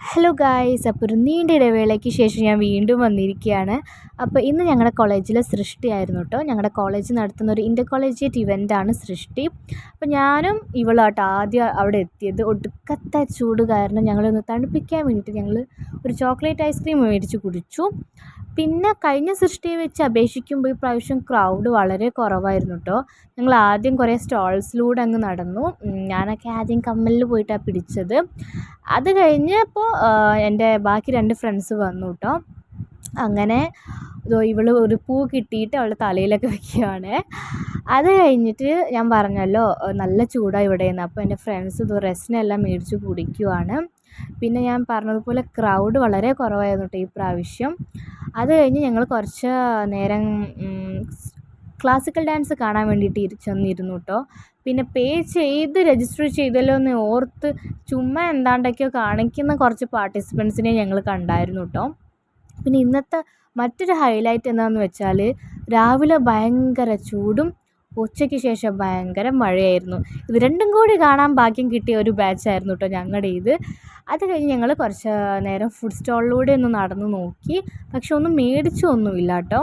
Hello guys, അപ്പോൾ ഒരു നീണ്ട ഇടവേളയ്ക്ക് ശേഷം ഞാൻ വീണ്ടും വന്നിരിക്കുകയാണ്. അപ്പോൾ ഇന്ന് ഞങ്ങളുടെ കോളേജിലെ സൃഷ്ടിയായിരുന്നു കേട്ടോ. ഞങ്ങളുടെ കോളേജ് നടത്തുന്ന ഒരു ഇൻ്റർ കോളേജിയേറ്റ് ഇവൻ്റാണ് സൃഷ്ടി. അപ്പോൾ ഞാനും ഇവളാട്ടോ ആദ്യം അവിടെ എത്തിയത്. ഒടുക്കത്തെ ചൂട് കാരണം ഞങ്ങളൊന്ന് തണുപ്പിക്കാൻ വേണ്ടിയിട്ട് ഞങ്ങൾ ഒരു ചോക്ലേറ്റ് ഐസ്ക്രീം മേടിച്ച് കുടിച്ചു. പിന്നെ കഴിഞ്ഞ സൃഷ്ടിയെ വെച്ച് അപേക്ഷിക്കുമ്പോൾ ഈ പ്രാവശ്യം ക്രൗഡ് വളരെ കുറവായിരുന്നു കേട്ടോ. ഞങ്ങൾ ആദ്യം കുറേ സ്റ്റോൾസിലൂടെ അങ്ങ് നടന്നു. ഞാനൊക്കെ ആദ്യം കമ്മലിൽ പോയിട്ടാണ് പിടിച്ചത്. അത് കഴിഞ്ഞപ്പോൾ എൻ്റെ ബാക്കി 2 ഫ്രണ്ട്സ് വന്നു കേട്ടോ. അങ്ങനെ ഇവൾ ഒരു പൂ കിട്ടിയിട്ട് അവളുടെ തലയിലൊക്കെ വെക്കുകയാണ്. അത് കഴിഞ്ഞിട്ട് ഞാൻ പറഞ്ഞല്ലോ നല്ല ചൂടാണ് ഇവിടെയെന്ന്. അപ്പോൾ എൻ്റെ ഫ്രണ്ട്സ് റെസിനെല്ലാം മേടിച്ച് കുടിക്കുവാണ്. പിന്നെ ഞാൻ പറഞ്ഞതുപോലെ ക്രൗഡ് വളരെ കുറവായിരുന്നു കേട്ടോ ഈ പ്രാവശ്യം. അത് കഴിഞ്ഞ് ഞങ്ങൾ കുറച്ച് നേരം ക്ലാസിക്കൽ ഡാൻസ് കാണാൻ വേണ്ടിയിട്ട് ചെന്നിരുന്നു കേട്ടോ. പിന്നെ പേ ചെയ്ത് രജിസ്റ്റർ ചെയ്തല്ലോ എന്ന് ഓർത്ത് ചുമ്മാ എന്താണ്ടൊക്കെയോ കാണിക്കുന്ന കുറച്ച് പാർട്ടിസിപ്പൻസിനെ ഞങ്ങൾ കണ്ടായിരുന്നു കേട്ടോ. പിന്നെ ഇന്നത്തെ മറ്റൊരു ഹൈലൈറ്റ് എന്താണെന്ന് വെച്ചാൽ രാവിലെ ഭയങ്കര ചൂടും ഉച്ചയ്ക്ക് ശേഷം ഭയങ്കര മഴയായിരുന്നു. ഇത് രണ്ടും കൂടി കാണാൻ ഭാഗ്യം കിട്ടിയ ഒരു ബാച്ചായിരുന്നു കേട്ടോ ഞങ്ങളുടെ ഇത്. അത് കഴിഞ്ഞ് ഞങ്ങൾ കുറച്ച് നേരം ഫുഡ് സ്റ്റോളിലൂടെ ഒന്ന് നടന്നു നോക്കി. പക്ഷെ ഒന്നും മേടിച്ചൊന്നുമില്ല കേട്ടോ.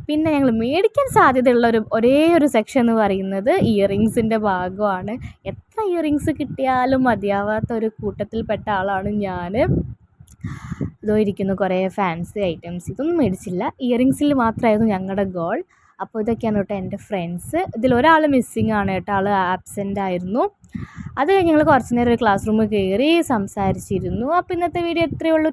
പിന്നെ ഞങ്ങൾ മേടിക്കാൻ സാധ്യതയുള്ള ഒരേ ഒരു സെക്ഷൻ എന്ന് പറയുന്നത് ഇയറിങ്സിൻ്റെ ഭാഗമാണ്. എത്ര ഇയറിങ്സ് കിട്ടിയാലും മതിയാവാത്ത ഒരു കൂട്ടത്തിൽപ്പെട്ട ആളാണ് ഞാൻ. ഇരിക്കുന്നു കുറേ ഫാൻസി ഐറ്റംസ്. ഇതൊന്നും മേടിച്ചില്ല, ഇയറിങ്സിൽ മാത്രമായിരുന്നു ഞങ്ങളുടെ ഗോൾ. അപ്പോൾ ഇതൊക്കെയാണ് കേട്ടോ എൻ്റെ ഫ്രണ്ട്സ്. ഇതിലൊരാൾ മിസ്സിങ് ആണ് കേട്ടോ, ആൾ ആബ്സെൻ്റ് ആയിരുന്നു. അത് കഴിഞ്ഞ് ഞങ്ങൾ കുറച്ച് നേരം ഒരു ക്ലാസ് റൂമിൽ കയറി സംസാരിച്ചിരുന്നു. അപ്പോൾ ഇന്നത്തെ വീഡിയോ ഇത്രയേ ഉള്ളൂ.